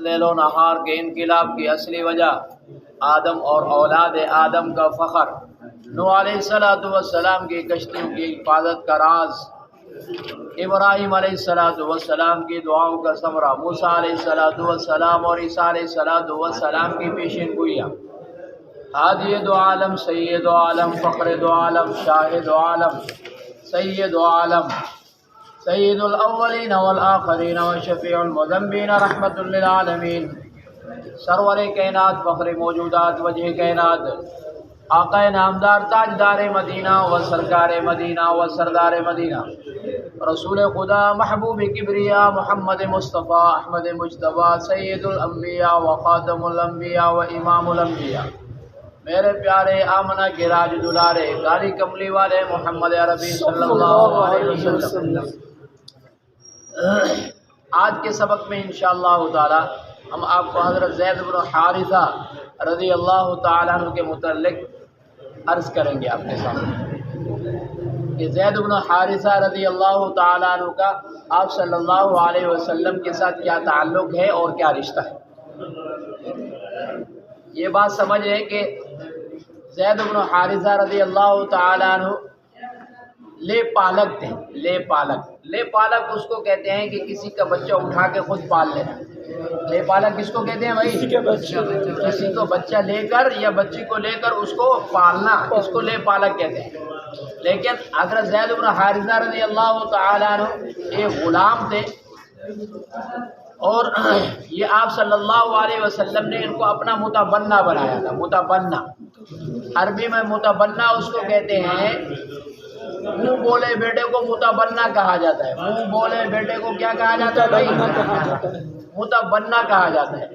لیل و نہار کے انقلاب کی اصلی وجہ آدم اور اولاد آدم کا فخر، نوح علیہ السلام کی کشتیوں کی حفاظت کا راز، ابراہیم علیہ السلام کی دعاؤں کا ثمرہ، موسیٰ علیہ السلام اور عیسیٰ علیہ السلام کی پیشین گوئیاں، ہادی دو عالم، سید و عالم، فخر دو عالم، شاہد و عالم، سید و عالم، سید الاولین والآخرین وشفیع المذنبین رحمت للعالمین، سرور کائنات، فخر موجودات، وجہ کائنات، آقا نامدار، تاجدار مدینہ و سرکار مدینہ و سردار مدینہ، رسول خدا، محبوب کبریا، محمد مصطفیٰ احمد مجتبیٰ، سید الانبیاء و خاتم الانبیاء و امام الانبیاء، میرے پیارے آمنہ کے راج دلارے، کالی کملی والے محمد عربی صلی اللہ علیہ وسلم۔ آج کے سبق میں انشاءاللہ تعالی ہم آپ کو حضرت زید بن حارثہ رضی اللہ تعالیٰ عنہ کے متعلق عرض کریں گے آپ کے سامنے کہ زید بن حارثہ رضی اللہ تعالیٰ عنہ کا آپ صلی اللہ علیہ وسلم کے ساتھ کیا تعلق ہے اور کیا رشتہ ہے۔ یہ بات سمجھ لیں کہ زید بن حارثہ رضی اللہ تعالیٰ عنہ لے پالک تھے۔ لے پالک اس کو کہتے ہیں کہ کسی کا بچہ اٹھا کے خود پال لینا۔ لے پالک کس کو کہتے ہیں بھائی؟ کسی کو بچہ لے کر یا بچی کو لے کر اس کو پالنا، اس کو لے پالک کہتے ہیں۔ لیکن حضرت زید بن حارثہ رضی اللہ تعالیٰ عنہ ایک غلام تھے اور یہ آپ صلی اللہ علیہ وسلم نے ان کو اپنا متبنہ بنایا تھا۔ متبنہ عربی میں متبنہ اس کو کہتے ہیں، منہ بولے بیٹے کو متبنہ کہا جاتا ہے۔ منہ بولے بیٹے کو کیا کہا جاتا ہے بھائی؟ متبنہ کہا جاتا ہے۔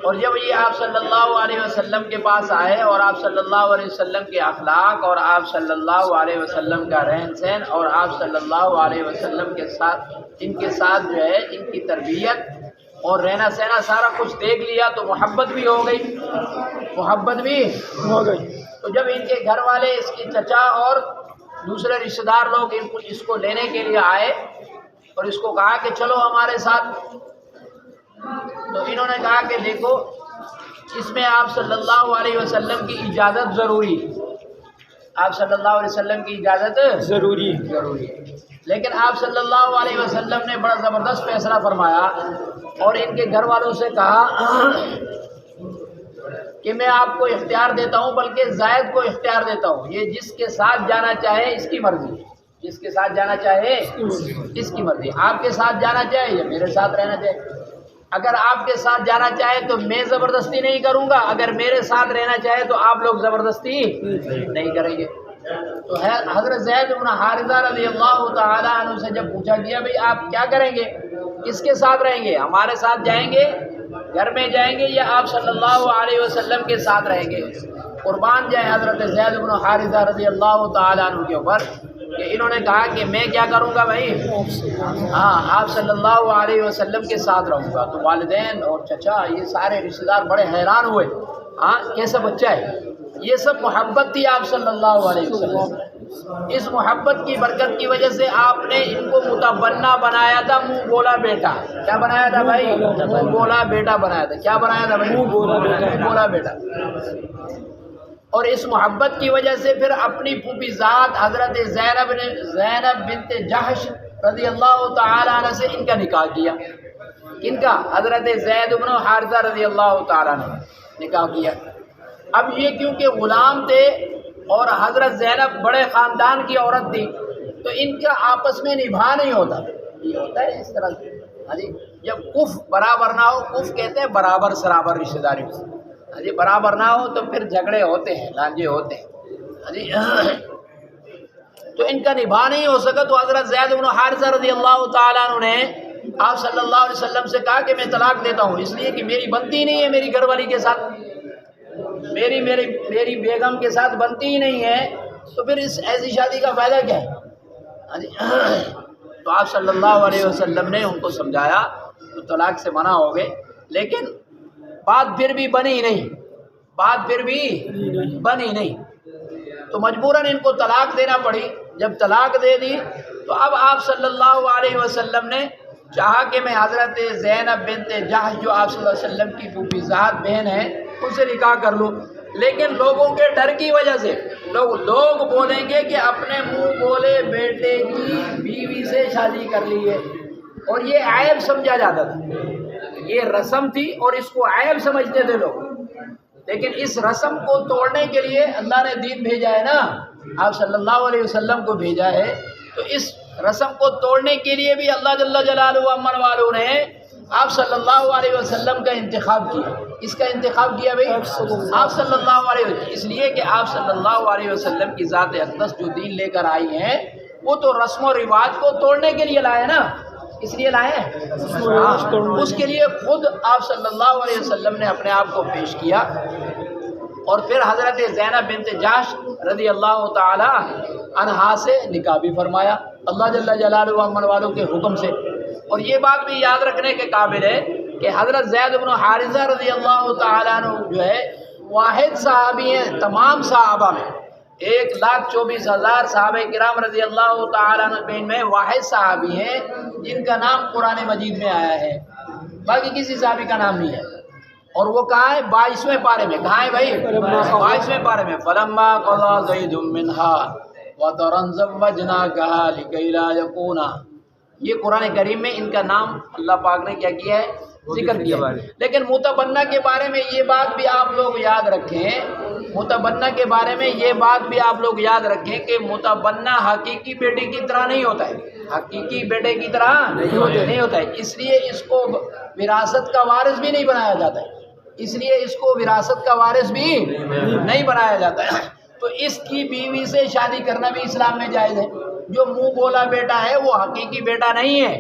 اور جب یہ آپ صلی اللہ علیہ وسلم کے پاس آئے اور آپ صلی اللہ علیہ وسلم کے اخلاق اور آپ صلی اللہ علیہ وسلم کا رہن سہن اور آپ صلی اللہ علیہ وسلم کے ساتھ ان کے ساتھ جو ہے ان کی تربیت اور رہنا سہنا سارا کچھ دیکھ لیا تو محبت بھی ہو گئی، محبت بھی ہو گئی۔ تو جب ان کے گھر والے، اس کے چچا اور دوسرے رشتہ دار لوگ اس کو لینے کے لیے آئے اور اس کو کہا کہ چلو ہمارے ساتھ، تو انہوں نے کہا کہ دیکھو اس میں آپ صلی اللہ علیہ وسلم کی اجازت ضروری ہے، آپ صلی اللہ علیہ وسلم کی اجازت ضروری ہے۔ لیکن آپ صلی اللہ علیہ وسلم نے بڑا زبردست فیصلہ فرمایا اور ان کے گھر والوں سے کہا کہ میں آپ کو اختیار دیتا ہوں، بلکہ زید کو اختیار دیتا ہوں، یہ جس کے ساتھ جانا چاہے اس کی مرضی، جس کے ساتھ جانا چاہے اس کی مرضی، آپ کے ساتھ جانا چاہے یا میرے ساتھ رہنا چاہے۔ اگر آپ کے ساتھ جانا چاہے تو میں زبردستی نہیں کروں گا، اگر میرے ساتھ رہنا چاہے تو آپ لوگ زبردستی نہیں کریں گے۔ تو حضرت زید بن حارثہ رضی اللہ تعالیٰ عنہ سے جب پوچھا گیا بھئی آپ کیا کریں گے، کس کے ساتھ رہیں گے، ہمارے ساتھ جائیں گے، گھر میں جائیں گے، یا آپ صلی اللہ علیہ وسلم کے ساتھ رہیں گے؟ قربان جائے حضرت زید بن حارثہ رضی اللہ تعالیٰ عنہ کے اوپر کہ انہوں نے کہا کہ میں کیا کروں گا بھائی، ہاں آپ صلی اللہ علیہ وسلم کے ساتھ رہوں گا۔ تو والدین اور چچا یہ سارے رشتہ دار بڑے حیران ہوئے، ہاں کیسا بچہ ہے، یہ سب محبت تھی آپ صلی اللہ علیہ وسلم۔ اس محبت کی برکت کی وجہ سے آپ نے ان کو متبنہ بنایا تھا، منہ بولا بیٹا۔ کیا بنایا تھا بھائی؟ منہ بولا بیٹا بنایا تھا۔ کیا بنایا تھا بھائی؟ منہ بولا بیٹا۔ اور اس محبت کی وجہ سے پھر اپنی پھوپھی ذات حضرت زینب بنت جحش رضی اللہ تعالی عنہ سے ان کا نکاح کیا۔ کن کا؟ حضرت زید بن حارثہ رضی اللہ تعالی عنہ نکاح کیا۔ اب یہ کیونکہ غلام تھے اور حضرت زینب بڑے خاندان کی عورت تھی تو ان کا آپس میں نبھا نہیں ہوتا۔ یہ ہوتا ہے اس طرح سے، جب کف برابر نہ ہو، کف کہتے ہیں برابر سرابر رشتہ داری، برابر نہ ہو تو پھر جھگڑے ہوتے ہیں، لانجے ہوتے ہیں۔ تو ان کا نبھا نہیں ہو سکا تو حضرت زید بن حارثہ رضی اللہ تعالیٰ عنہ نے آپ صلی اللہ علیہ وسلم سے کہا کہ میں طلاق دیتا ہوں، اس لیے کہ میری بنتی نہیں ہے میری گھر والی کے ساتھ، میری بیگم کے ساتھ بنتی ہی نہیں ہے، تو پھر اس ایسی شادی کا فائدہ کیا ہے؟ تو آپ صلی اللہ علیہ وسلم نے ان کو سمجھایا تو طلاق سے منع ہو گئے، لیکن بات پھر بھی بنی نہیں، تو مجبوراً ان کو طلاق دینا پڑی۔ جب طلاق دے دی تو اب آپ صلی اللہ علیہ وسلم نے چاہا کہ میں حضرت زینب بنت جحش جو آپ صلی اللہ علیہ وسلم کی پھوپھی ذات بہن ہے ان سے نکاح کر لوں، لیکن لوگوں کے ڈر کی وجہ سے لوگ بولیں گے کہ اپنے منہ بولے بیٹے کی بیوی سے شادی کر لی ہے، اور یہ عیب سمجھا جاتا تھا، یہ رسم تھی اور اس کو عیب سمجھتے تھے لوگ۔ لیکن اس رسم کو توڑنے کے لیے اللہ نے دین بھیجا ہے نا، آپ صلی اللہ علیہ وسلم کو بھیجا ہے، تو اس رسم کو توڑنے کے لیے بھی اللہ جل جلالہ و امن والوں نے آپ صلی اللہ علیہ وسلم کا انتخاب کیا۔ اس کا انتخاب کیا بھائی آپ صلی اللہ علیہ وسلم، اس لیے کہ آپ صلی اللہ علیہ وسلم کی ذات اقدس جو دین لے کر آئی ہیں وہ تو رسم و رواج کو توڑنے کے لیے لائے نا، اس لیے لائے ہیں، اس کے لیے خود آپ صلی اللہ علیہ وسلم نے اپنے آپ کو پیش کیا، اور پھر حضرت زینب بنت جحش رضی اللہ تعالی عنہا سے نکاح بھی فرمایا اللہ جل جلالہ و امن والوں کے حکم سے۔ اور یہ بات بھی یاد رکھنے کے قابل ہے کہ حضرت زید بن حارثہ رضی اللہ تعالیٰ عنہ جو ہے واحد صحابی ہیں تمام صحابہ میں، 1,24,000 صحابہ کرام رضی اللہ تعالیٰ عنہ میں واحد صحابی ہیں جن کا نام قرآن مجید میں آیا ہے، باقی کسی صحابی کا نام نہیں ہے۔ اور وہ کہاں ہے؟ 22ویں پارے میں۔ کہاں ہے بھائی؟ 22ویں پارے میں۔ فَلَمَّا قَضَى زَيْدٌ مِّنْهَا وَطَرًا زَوَّجْنَاكَهَا لِكَيْ لَا يَكُونَ، یہ قرآن کریم میں ان کا نام اللہ پاک نے کیا کیا ہے؟ ذکر کیا۔ لیکن متبنہ کے بارے میں یہ بات بھی آپ لوگ یاد رکھیں، متبنہ کے بارے میں یہ بات بھی آپ لوگ یاد رکھیں کہ متبنہ حقیقی بیٹے کی طرح نہیں ہوتا ہے، حقیقی بیٹے کی طرح نہیں ہوتا ہے، اس لیے اس کو وراثت کا وارث بھی نہیں بنایا جاتا ہے، اس لیے اس کو وراثت کا وارث بھی نہیں بنایا جاتا ہے۔ تو اس کی بیوی سے شادی کرنا بھی اسلام میں جائز ہے۔ جو منہ بولا بیٹا ہے وہ حقیقی بیٹا نہیں ہے،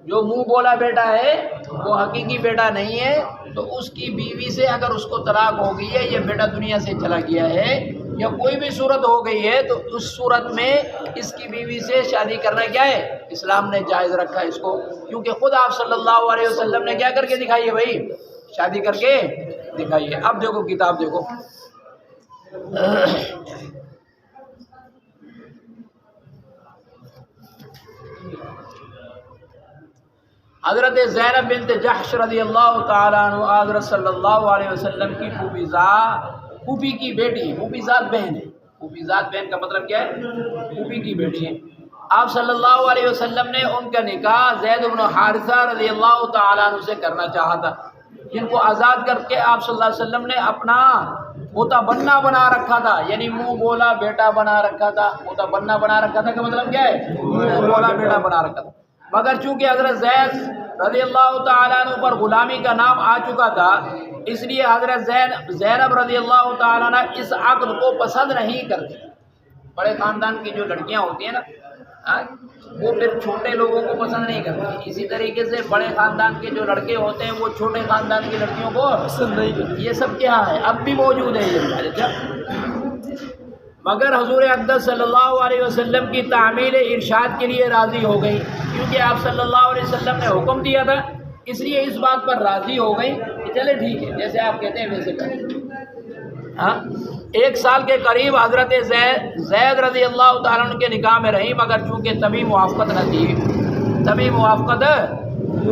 جو منہ بولا بیٹا ہے وہ حقیقی بیٹا نہیں ہے، تو اس کی بیوی سے اگر اس کو طلاق ہو گئی ہے، یہ بیٹا دنیا سے چلا گیا ہے یا کوئی بھی صورت ہو گئی ہے، تو اس صورت میں اس کی بیوی سے شادی کرنا کیا ہے؟ اسلام نے جائز رکھا ہے اس کو، کیونکہ خود آپ صلی اللہ علیہ وسلم نے کیا کر کے دکھائیے بھائی؟ شادی کر کے دکھائیے۔ اب دیکھو کتاب دیکھو، حضرت زینب بنت جحش رضی اللہ تعالیٰ عنہ حضرت صلی اللہ علیہ وسلم کی پھوپھی کی بیٹی، پھوپھی ذات بہن ہے۔ پھوپھی ذات بہن کا مطلب کیا ہے؟ پھوپھی کی بیٹی ہے۔ آپ صلی اللہ علیہ وسلم نے ان کا نکاح زید بن حارثہ رضی اللہ تعالیٰ عنہ سے کرنا چاہا تھا، جن کو آزاد کر کے آپ صلی اللہ علیہ وسلم نے اپنا متبنہ بنا رکھا تھا، یعنی منہ بولا بیٹا بنا رکھا تھا۔ متبنہ بنا رکھا تھا کا مطلب کیا ہے؟ منہ بولا بیٹا بنا رکھا تھا۔ مگر چونکہ حضرت زید رضی اللہ تعالیٰ عنہ پر غلامی کا نام آ چکا تھا، اس لیے حضرت زینب رضی اللہ تعالیٰ عنہ اس عقد کو پسند نہیں کرتی۔ بڑے خاندان کی جو لڑکیاں ہوتی ہیں نا وہ پھر چھوٹے لوگوں کو پسند نہیں کرتی، اسی طریقے سے بڑے خاندان کے جو لڑکے ہوتے ہیں وہ چھوٹے خاندان کی لڑکیوں کو پسند نہیں کرتی۔ یہ سب کیا ہے؟ اب بھی موجود ہے یہ۔ مگر حضور اقدس صلی اللہ علیہ وسلم کی تعمیل ارشاد کے لیے راضی ہو گئی، کیونکہ آپ صلی اللہ علیہ وسلم نے حکم دیا تھا، اس لیے اس بات پر راضی ہو گئی کہ چلے ٹھیک ہے جیسے آپ کہتے ہیں ویسے کریں۔ ہاں 1 سال کے قریب حضرت زید رضی اللہ تعالیٰ عنہ کے نکاح میں رہی، مگر چونکہ تبھی موافقت نہ تھی، تبھی موافقت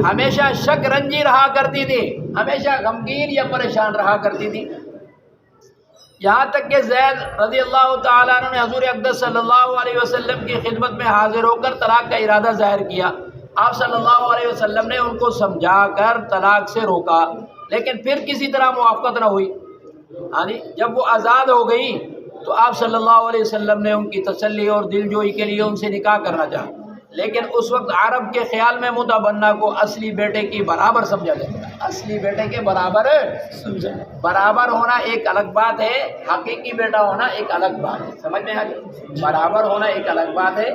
ہمیشہ شک رنجی رہا کرتی تھی، ہمیشہ غمگین یا پریشان رہا کرتی تھی، یہاں تک کہ زید رضی اللہ تعالیٰ عنہ نے حضور اقدس صلی اللہ علیہ وسلم کی خدمت میں حاضر ہو کر طلاق کا ارادہ ظاہر کیا۔ آپ صلی اللہ علیہ وسلم نے ان کو سمجھا کر طلاق سے روکا، لیکن پھر کسی طرح موافقت نہ ہوئی۔ یعنی جب وہ آزاد ہو گئی تو آپ صلی اللہ علیہ وسلم نے ان کی تسلی اور دل جوئی کے لیے ان سے نکاح کرنا چاہا، لیکن اس وقت عرب کے خیال میں متبنہ کو اصلی بیٹے کی برابر سمجھا جاتا ہے، اصلی بیٹے کے برابر سمجھا۔ برابر ہونا ایک الگ بات ہے، حقیقی بیٹا ہونا ایک الگ بات ہے، سمجھ میں آ گئی؟ برابر ہونا ایک الگ بات ہے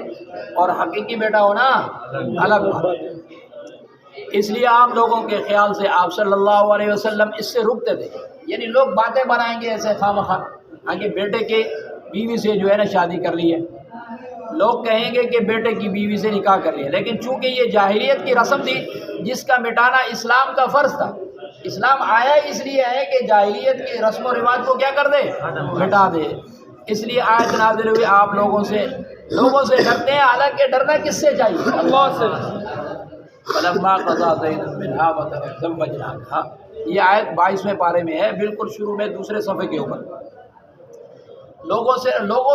اور حقیقی بیٹا ہونا الگ بات ہے۔ اس لیے عام لوگوں کے خیال سے آپ صلی اللہ علیہ وسلم اس سے رکتے تھے، یعنی لوگ باتیں بنائیں گے ایسے خواہ آگے بیٹے کے بیوی سے جو ہے نا شادی کر لی ہے، لوگ کہیں گے کہ بیٹے کی بیوی سے نکاح کر لیا، لیکن چونکہ یہ جاہلیت کی رسم تھی جس کا مٹانا اسلام کا فرض تھا، اسلام آیا اس لیے ہے کہ جاہلیت کی رسم و رواج کو کیا کر دے؟ مٹا دے۔ اس لیے آیت نازل ہوئی آپ لوگوں سے ڈرتے ہیں، حالانکہ ڈرنا کس سے چاہیے؟ اللہ سے۔ فلما قضى زید منها وطرا زوجناکھا، یہ آیت 22ویں پارے میں ہے، بالکل شروع میں دوسرے صفحے کے اوپر۔ لوگوں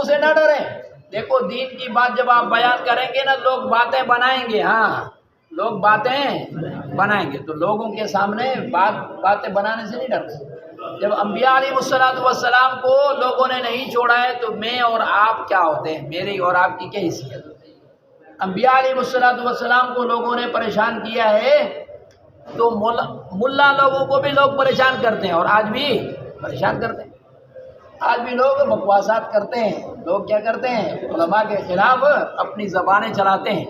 سے نہ ڈریں۔ دیکھو دین کی بات جب آپ بیان کریں گے نا، لوگ باتیں بنائیں گے، ہاں لوگ باتیں بنائیں گے، تو لوگوں کے سامنے باتیں بنانے سے نہیں ڈرتے۔ جب انبیاء علیہ السلام کو لوگوں نے نہیں چھوڑا ہے تو میں اور آپ کیا ہوتے ہیں، میری اور آپ کی کیا حیثیت؟ انبیاء علیہ السلام کو لوگوں نے پریشان کیا ہے تو ملا لوگوں کو بھی لوگ پریشان کرتے ہیں، اور آج بھی پریشان کرتے ہیں۔ آج بھی لوگ بکواسات کرتے ہیں، لوگ کیا کرتے ہیں، علماء کے خلاف اپنی زبانیں چلاتے ہیں،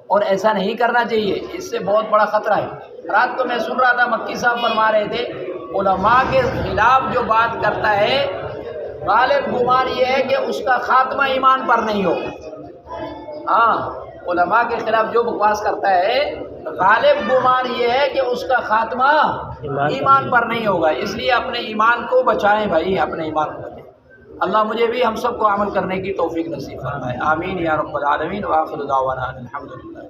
اور ایسا نہیں کرنا چاہیے، اس سے بہت بڑا خطرہ ہے۔ رات کو میں سن رہا تھا مکی صاحب فرما رہے تھے، علماء کے خلاف جو بات کرتا ہے غالب گمان یہ ہے کہ اس کا خاتمہ ایمان پر نہیں ہو۔ ہاں، علماء کے خلاف جو بکواس کرتا ہے غالب گمان یہ ہے کہ اس کا خاتمہ ایمان پر نہیں ہوگا، اس لیے اپنے ایمان کو بچائیں بھائی، اپنے ایمان کو بچائیں۔ اللہ مجھے بھی ہم سب کو عمل کرنے کی توفیق نصیب فرمائے، آمین یا رب العالمین، وآخر دعوانا الحمدللہ۔